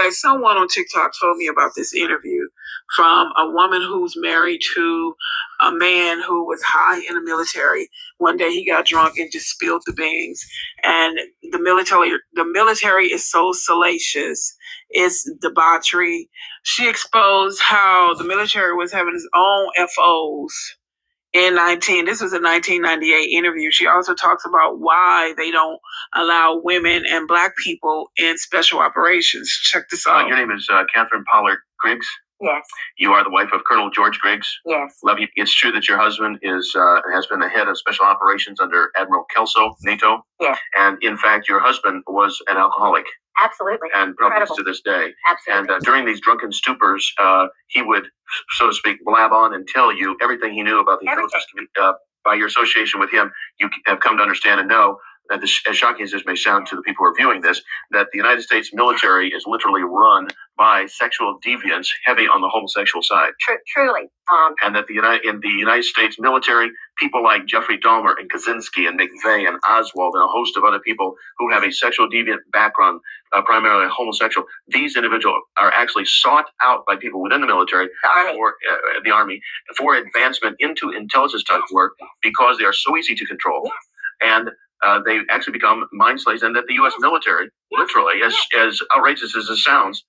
Someone on TikTok told me about this interview from a woman who's married to a man who was high in the military. One day he got drunk and just spilled the beans. And the military is so salacious. It's debauchery. She exposed how the military was having its own FOs this was a 1998 interview. She also talks about why they don't allow women and Black people in special operations. Check this out. Your name is Catherine Pollard Griggs? Yes. You are the wife of Colonel George Griggs? Yes. Love you. It's true that your husband has been the head of special operations under Admiral Kelso, NATO? Yes. And in fact, your husband was an alcoholic. Absolutely. And probably to this day. Absolutely. And during these drunken stupors, he would, so to speak, blab on and tell you everything he knew about the intelligence community. By your association with him, you have come to understand and know that, as shocking as this may sound to the people who are viewing this, that the United States military is literally run by sexual deviants heavy on the homosexual side. Truly. And that in the United States military, people like Jeffrey Dahmer and Kaczynski and McVeigh and Oswald and a host of other people who have a sexual deviant background, primarily homosexual, these individuals are actually sought out by people within the military, the Army, for advancement into intelligence type work because they are so easy to control. Yes. And they actually become mind slaves, and that the U.S. military, literally, as outrageous as it sounds,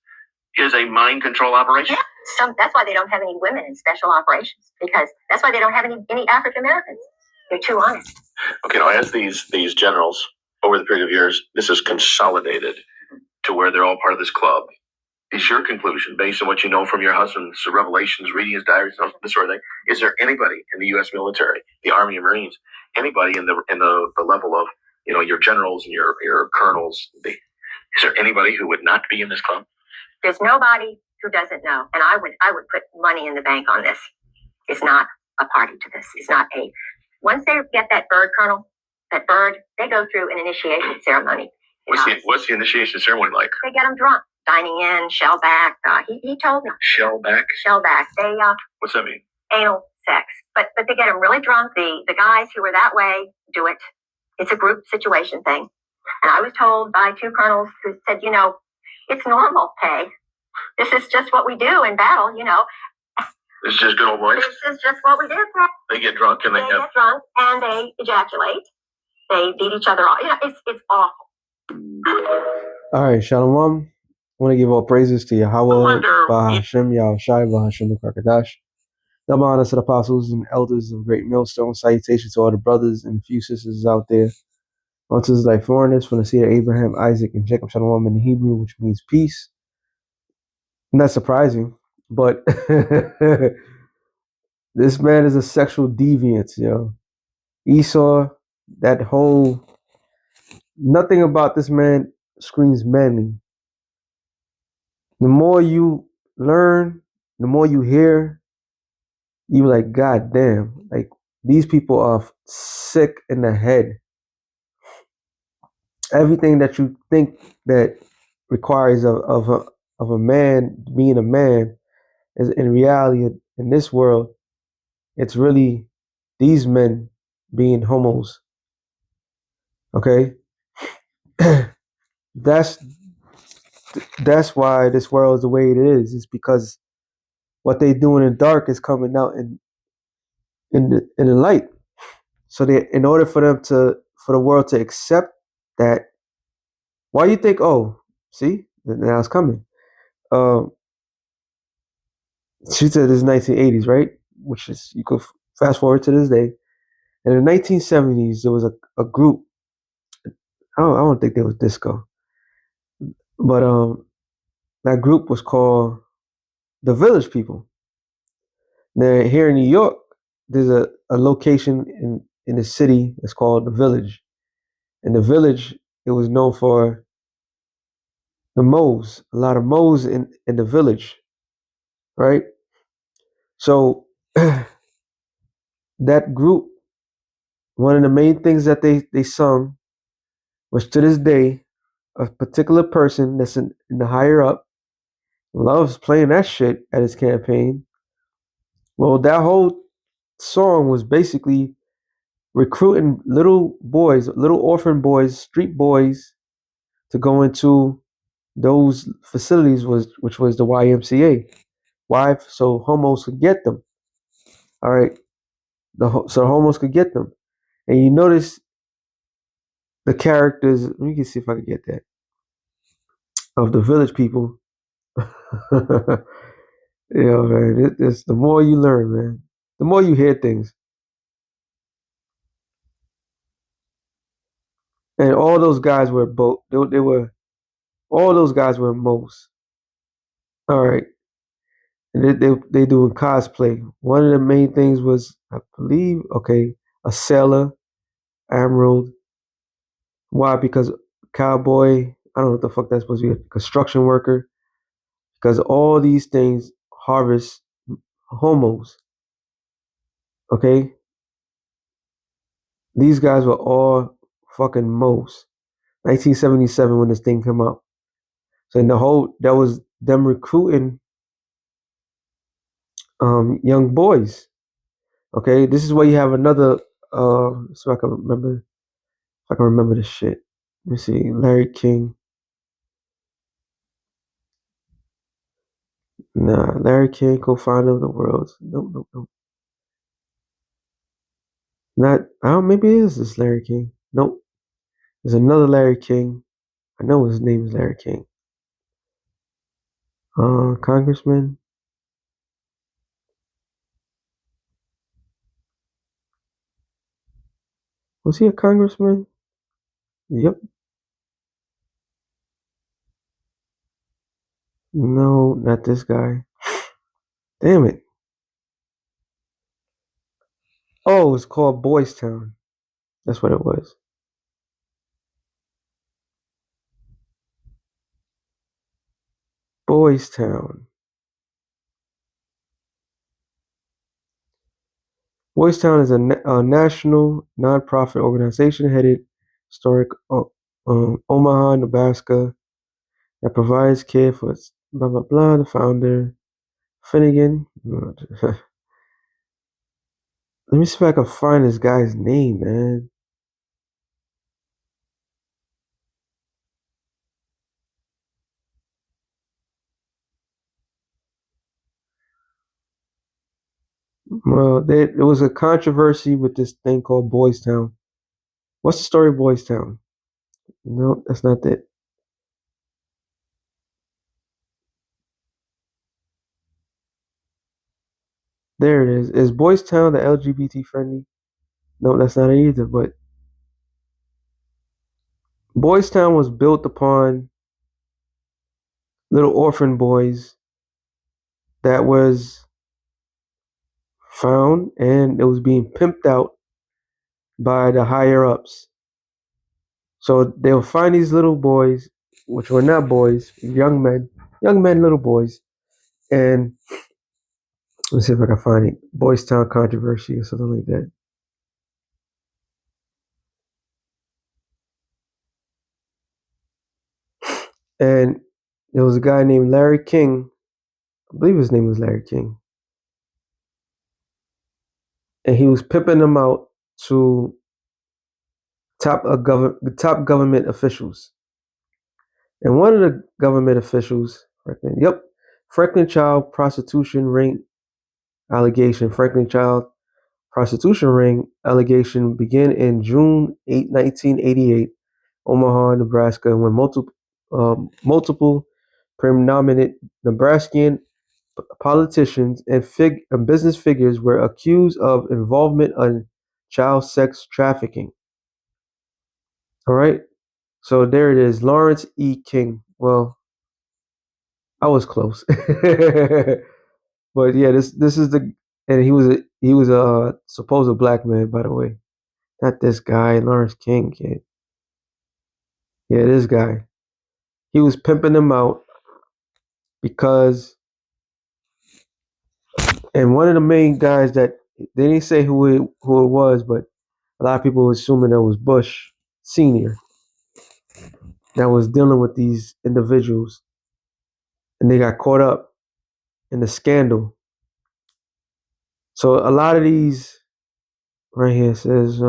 is a mind control operation. Yeah. That's why they don't have any women in special operations, because that's why they don't have any African Americans. They're too honest. Okay, now as these generals, over the period of years, this is consolidated to where they're all part of this club. Is your conclusion, based on what you know from your husband's revelations, reading his diaries, this sort of thing, is there anybody in the U.S. military, the Army and Marines, anybody in the level of your generals and your colonels? Is there anybody who would not be in this club? There's nobody who doesn't know, and I would put money in the bank on this. It's not a party to this. It's not a. Once they get that bird, Colonel, that bird, they go through an initiation ceremony. What's the initiation ceremony like? They get them drunk, dining in, shell back. He told me. Shell back. Shell back. They What's that mean? Anal sex, but they get them really drunk. The guys who are that way do it. It's a group situation thing, and I was told by two colonels who said, it's normal, Peg. This is just what we do in battle, This is just good old boys. This is just what we do, Peg. They get drunk and they get drunk and they ejaculate. They beat each other off. It's awful. All right, Shalom. I want to give all praises to Yahweh, Bahashem, Yahushai, Bahashem, the Karkadash. Double honor to the apostles and elders of Great Millstone. Salutations to all the brothers and few sisters out there. Unto his like foreigners from the seed of Abraham, Isaac, and Jacob, Shalom in the Hebrew, which means peace. Not surprising, but this man is a sexual deviant, Esau, nothing about this man screams manly. The more you learn, the more you hear, you like, God damn, like these people are sick in the head. Everything that you think that requires of a man being a man is in reality in this world, it's really these men being homos. Okay? That's why this world is the way it is. It's because what they do in the dark is coming out in the light. So in order for the world to accept that, why you think, see, now it's coming. She said it's 1980s, right? Which is, you could fast forward to this day. And in the 1970s, there was a group. I don't think there was disco, but that group was called the Village People. Now here in New York, there's a location in the city that's called the Village, and the Village, it was known for the mows, a lot of mows in the Village, right? So that group, one of the main things that they sung was, to this day, a particular person that's in the higher up loves playing that shit at his campaign. Well, that whole song was basically recruiting little boys, little orphan boys, street boys, to go into those facilities which was the YMCA. Why? So homos could get them. All right, so homos could get them, and you notice the characters. Let me see if I can get that of the village people. Man, it's the more you learn, man, the more you hear things, and all those guys were both. They were all those guys were most. All right, and they doing cosplay. One of the main things was, I believe, okay, a sailor, emerald. Why? Because cowboy. I don't know what the fuck that's supposed to be. A construction worker. Because all these things harvest homos. Okay, these guys were all fucking most. 1977 when this thing came out. So in the whole that was them recruiting young boys. Okay, this is where you have another. So I can remember. If I can remember this shit. Let me see. Larry King. Nah, Larry King, co-founder of the world. Nope, nope, nope. Not. I don't. Maybe it is this Larry King. Nope. There's another Larry King. I know his name is Larry King. Congressman. Was he a congressman? Yep. No, not this guy. Damn it. Oh, it's called Boys Town. That's what it was. Boys Town. Boys Town is a national nonprofit organization headed historic Omaha, Nebraska that provides care for blah blah blah. The founder Finnegan. Let me see if I can find this guy's name, man. Well, there was a controversy with this thing called Boys Town. What's the story of Boys Town? No, that's not it. There it is. Is Boys Town the LGBT friendly? No, that's not it either. But Boys Town was built upon little orphan boys that was found and it was being pimped out by the higher ups. So they'll find these little boys, which were not boys, young men, little boys. And let's see if I can find it. Boys Town controversy or something like that. And there was a guy named Larry King. I believe his name was Larry King. And he was pimping them out to top government officials. And one of the government officials, Franklin child prostitution ring allegation. Franklin child prostitution ring allegation began in June 8, 1988, Omaha, Nebraska, when multiple predominant Nebraskan politicians and business figures were accused of involvement in child sex trafficking. All right. So there it is, Lawrence E. King. Well, I was close, but yeah, this is the and he was a supposed black man, by the way, not this guy Lawrence King kid. Yeah, this guy. He was pimping them out because, and one of the main guys that they didn't say who it was, but a lot of people were assuming that was Bush Senior that was dealing with these individuals, and they got caught up in the scandal. So a lot of these right here says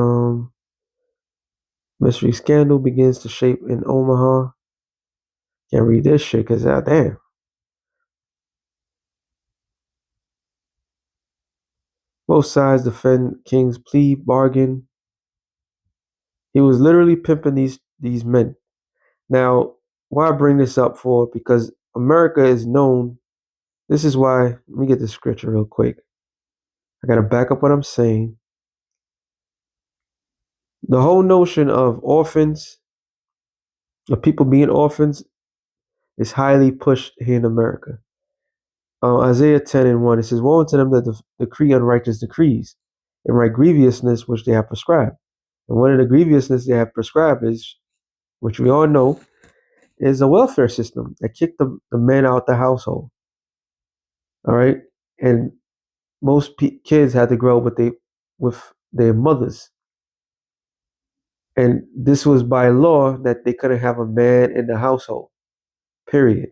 mystery scandal begins to shape in Omaha. Can't read this shit because damn. Both sides defend King's plea bargain. He was literally pimping these men. Now, why I bring this up for? Because America is known. This is why. Let me get the scripture real quick. I gotta back up what I'm saying. The whole notion of orphans, of people being orphans, is highly pushed here in America. Isaiah 10:1, it says, "Woe unto them that decree unrighteous decrees, and write grievousness which they have prescribed." And one of the grievousness they have prescribed is, which we all know, is a welfare system that kicked the men out the household. All right, and most kids had to grow up with their mothers, and this was by law that they couldn't have a man in the household. Period.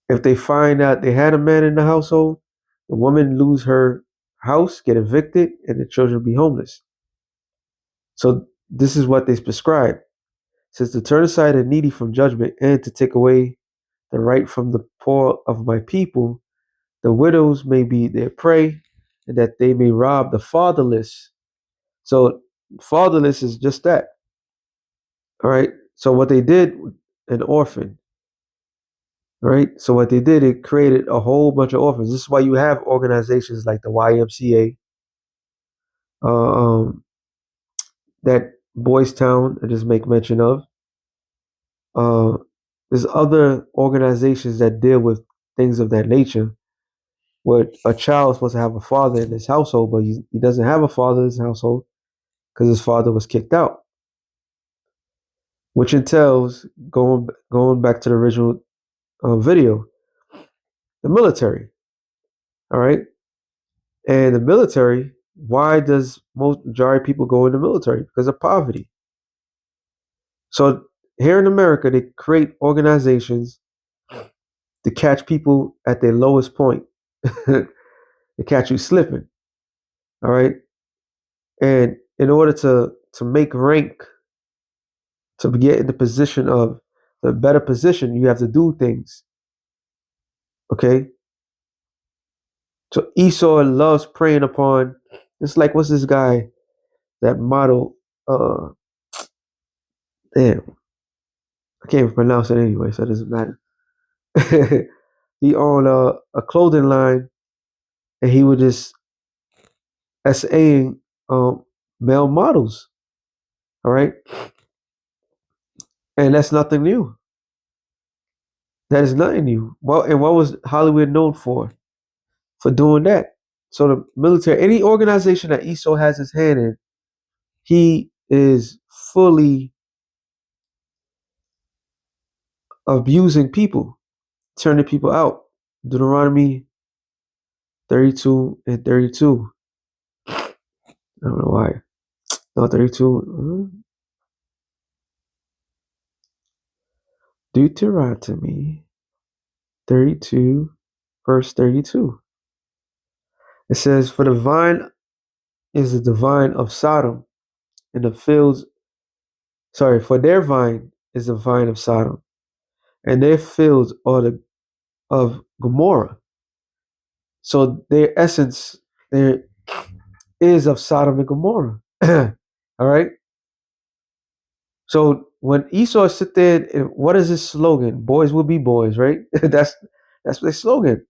If they find out they had a man in the household, the woman lose her house, get evicted, and the children be homeless. So this is what they prescribe. It says to turn aside the needy from judgment and to take away the right from the poor of my people, the widows may be their prey, and that they may rob the fatherless. So fatherless is just that. All right. So what they did, an orphan. Right. So what they did, it created a whole bunch of orphans. This is why you have organizations like the YMCA, um, that Boys Town I just make mention of. Uh, there's other organizations that deal with things of that nature, where a child is supposed to have a father in his household, but he doesn't have a father in his household because his father was kicked out, which entails going back to the original video, the military. All right, and the military. Why does most majority of people go in the military? Because of poverty. So here in America, they create organizations to catch people at their lowest point, to catch you slipping. All right, and in order to make rank, to get in the position of the better position, you have to do things. Okay, so Esau loves preying upon. It's like, what's this guy? That model. Damn, I can't even pronounce it anyway, so it doesn't matter. He owned a clothing line, and he would just SAing male models. All right, and that's nothing new. That is nothing new. Well, and what was Hollywood known for? For doing that. So the military, any organization that Esau has his hand in, he is fully abusing people, turning people out. Deuteronomy 32 and 32. I don't know why. No, 32. Deuteronomy 32, verse 32. It says, "For the vine is the vine of Sodom, and the fields, sorry, for their vine is the vine of Sodom, and their fields are the of Gomorrah." So their essence, there is of Sodom and Gomorrah. All right. So when Esau sit there, what is his slogan? Boys will be boys, right? that's their slogan.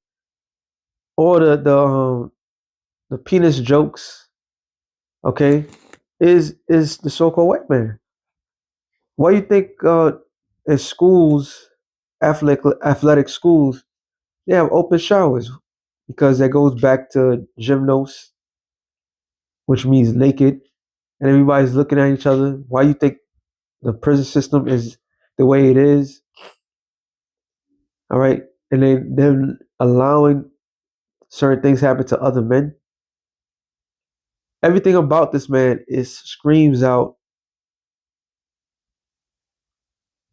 Or the penis jokes, okay, is the so-called white man. Why do you think in schools, athletic schools, they have open showers? Because that goes back to gymnos, which means naked, and everybody's looking at each other. Why you think the prison system is the way it is? All right, and then them allowing certain things happen to other men. Everything about this man is screams out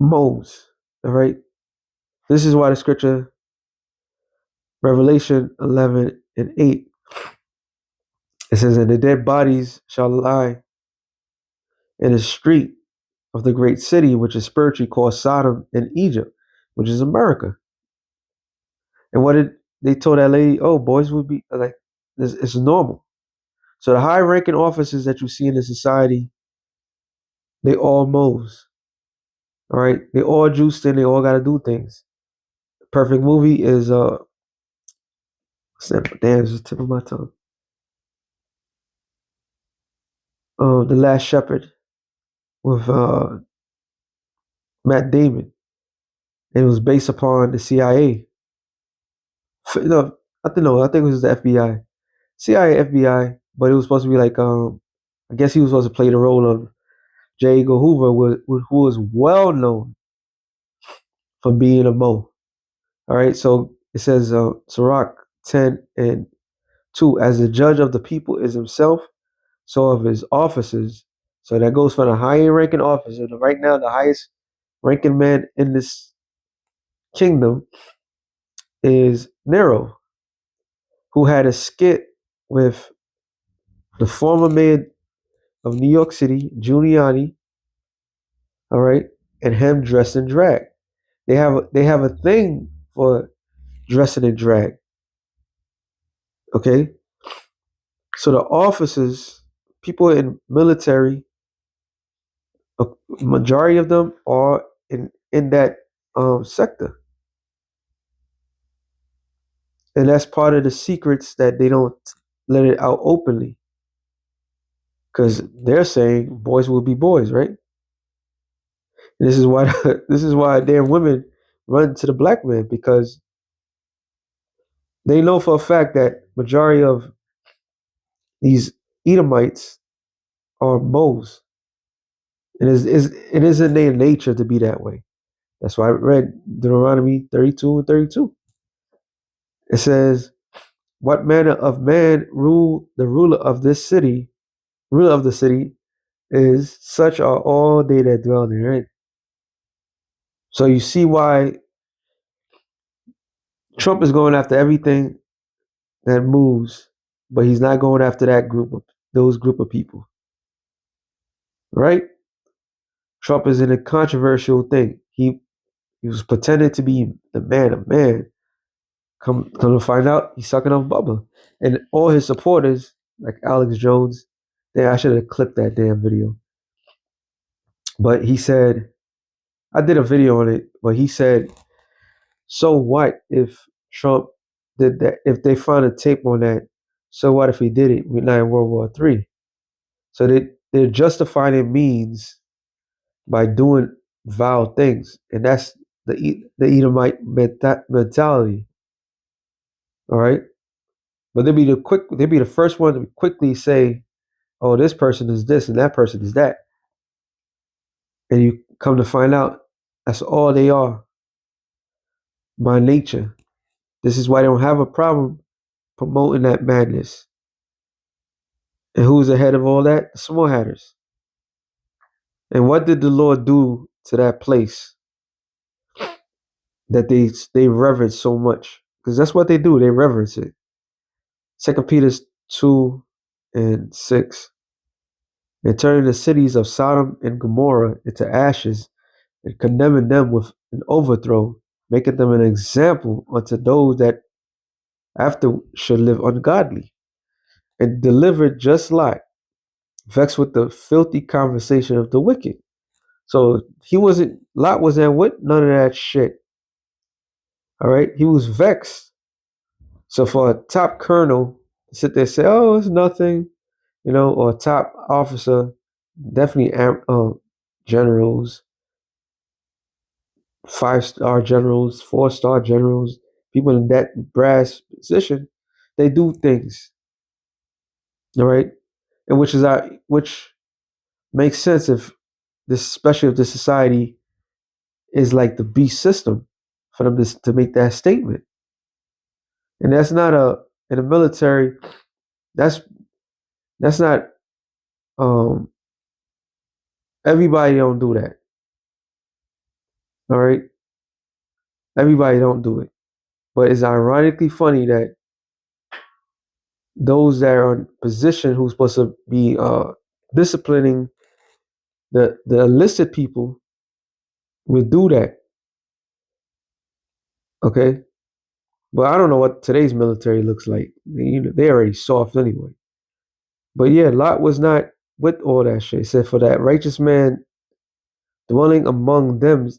Moses. All right, this is why the scripture Revelation 11:8, it says, "And the dead bodies shall lie in the street of the great city, which is spiritually called Sodom in Egypt, which is America. And what did they told that lady? Oh, boys would be like, it's normal. So the high-ranking officers that you see in the society, they all moles. All right, they all juiced in. They all got to do things. The perfect movie is damn, it's the tip of my tongue. The Last Shepherd with Matt Damon. And it was based upon the CIA. No, I think no, I think it was the FBI, CIA, FBI. But it was supposed to be like I guess he was supposed to play the role of J. Edgar Hoover, who was well known for being a Mo. All right, so it says Sirach 10:2, as the judge of the people is himself, so of his officers. So that goes for the higher ranking officer. Right now, the highest ranking man in this kingdom is Nero, who had a skit with the former mayor of New York City, Giuliani, all right, and him dressed in drag. They have a thing for dressing in drag. Okay, so the officers, people in military, a majority of them are in that sector, and that's part of the secrets that they don't let it out openly, because they're saying boys will be boys, right? And this is why this is why damn women run to the black man, because they know for a fact that majority of these Edomites are moles. It is in their nature to be that way. That's why I read Deuteronomy 32 and 32. It says, what manner of man rule the ruler of the city is such are all they that dwell therein. So you see why Trump is going after everything that moves, but he's not going after those group of people. Right? Trump is in a controversial thing. He was pretending to be the man of man. Come to find out, he's sucking off Bubba. And all his supporters, like Alex Jones, I should have clipped that damn video. But he said, I did a video on it, but he said, so what if Trump did that? If they found a tape on that, so what if he did it? We're not in World War III. So they're justifying it means by doing vile things. And that's the Edomite mentality. All right. But they'd be the first one to quickly say, oh, this person is this and that person is that. And you come to find out that's all they are by nature. This is why they don't have a problem promoting that madness. And who's ahead of all that? The small hatters. And what did the Lord do to that place that they reverence so much? Because that's what they do. They reverence it. 2 Peter 2:6. And turning the cities of Sodom and Gomorrah into ashes, and condemning them with an overthrow, making them an example unto those that after should live ungodly, and delivered just like, vexed with the filthy conversation of the wicked. So Lot wasn't with none of that shit. All right, he was vexed. So for a top colonel to sit there and say, "Oh, it's nothing," or a top officer, definitely generals, 5-star generals, 4-star generals, people in that brass position, they do things, all right, and which makes sense especially if the society is like the beast system, for them to make that statement. And that's not in the military. That's not everybody don't do that. All right, everybody don't do it, but it's ironically funny that those that are in position who's supposed to be disciplining The enlisted people would do that. Okay, but I don't know what today's military looks like. They already soft anyway. But yeah, Lot was not with all that shit. It said, for that righteous man dwelling among them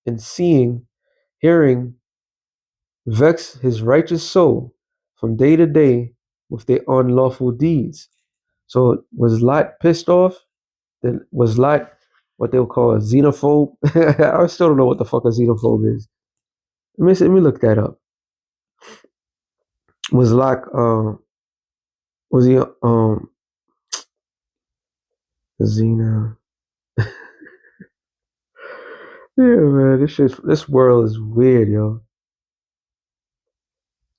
and seeing, hearing, vex his righteous soul from day to day with their unlawful deeds. So was Lot pissed off? Then was Lot what they'll call a xenophobe? I still don't know what the fuck a xenophobe is. Let me look that up. Was Lot was he Xena? Yeah, man, this world is weird, yo.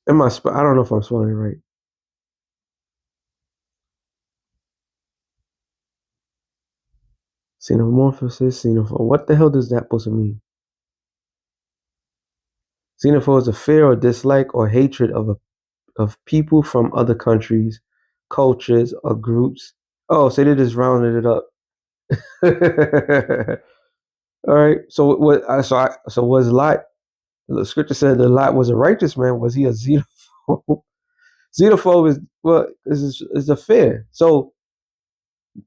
I don't know if I'm spelling it right. Xenomorphosis, xenophobe. What the hell does that supposed to mean? Xenophobe is a fear or dislike or hatred of people from other countries, cultures, or groups. Oh, so they just rounded it up. All right. So so was Lot? The scripture said that Lot was a righteous man. Was he a xenophobe? Xenophobe is a fear. So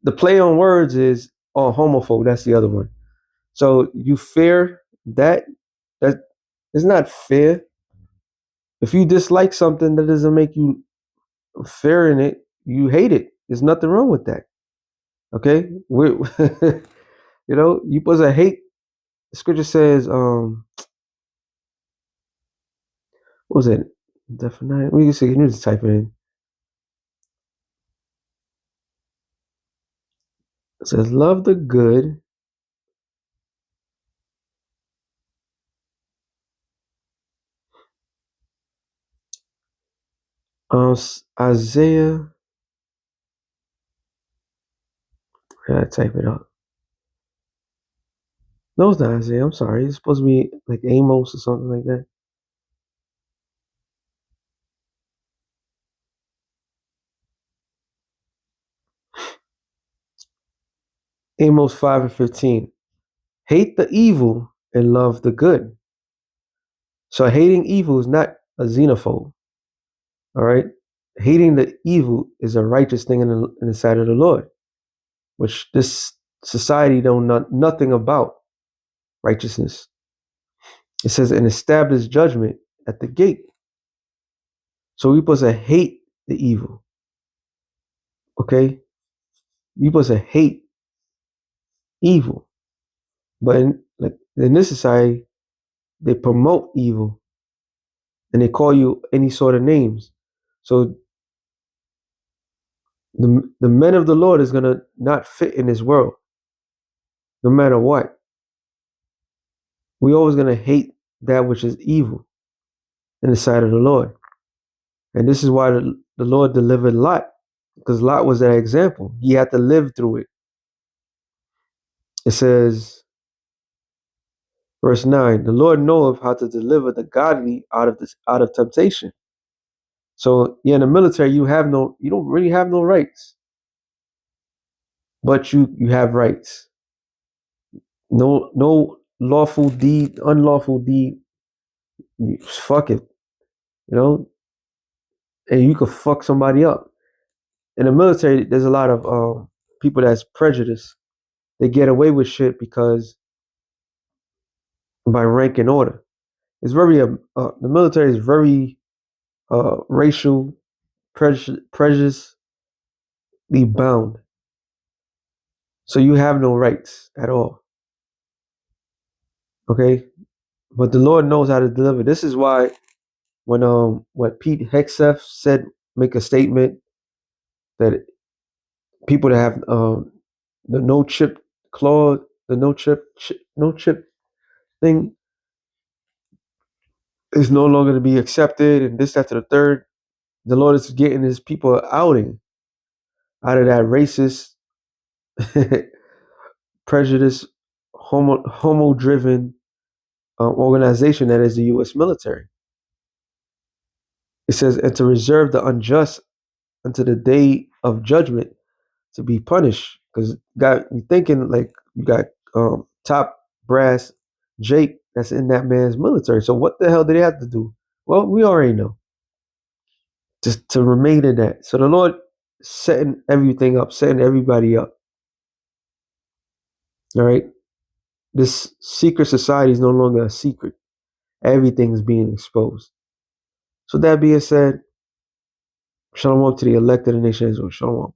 the play on words is homophobe. That's the other one. So you fear that is not fear. If you dislike something, that doesn't make you fearing it. You hate it. There's nothing wrong with that. Okay, you supposed to hate. The scripture says, what was it? Definite. We can see. You need to type it in. It says, love the good. Isaiah. I gotta type it up. No, it's not Isaiah. I'm sorry. It's supposed to be like Amos or something like that. Amos 5:15. Hate the evil and love the good. So hating evil is not a xenophobe. All right. Hating the evil is a righteous thing in the sight of the Lord, which this society don't know nothing about righteousness. It says an established judgment at the gate. So we're supposed to hate the evil. Okay? You're supposed to hate evil. But in this society, they promote evil and they call you any sort of names. So the men of the Lord is gonna not fit in this world, no matter what. We're always gonna hate that which is evil in the sight of the Lord. And this is why the Lord delivered Lot, because Lot was that example. He had to live through it. It says, verse 9, the Lord knoweth how to deliver the godly out of temptation. So yeah, in the military, you don't really have no rights. But you have rights. No lawful deed, unlawful deed. Fuck it. And you could fuck somebody up. In the military, there's a lot of people that's prejudiced. They get away with shit because by rank and order. It's very the military is very racial prejudicely bound. So you have no rights at all. Okay, but the Lord knows how to deliver. This is why when what Pete Hegseth said, make a statement that people that have the no chip clause, the no chip thing is no longer to be accepted, and this after the third. The Lord is getting his people outing out of that racist, prejudice, homo driven organization that is the U.S. military. It says, and to reserve the unjust unto the day of judgment to be punished. Because God, you're thinking like You got top brass Jake that's in that man's military. So what the hell did they have to do? Well, we already know. Just to remain in that. So the Lord setting everything up, setting everybody up. All right. This secret society is no longer a secret. Everything is being exposed. So that being said, shalom to the elect of the nation of Israel. Shalom.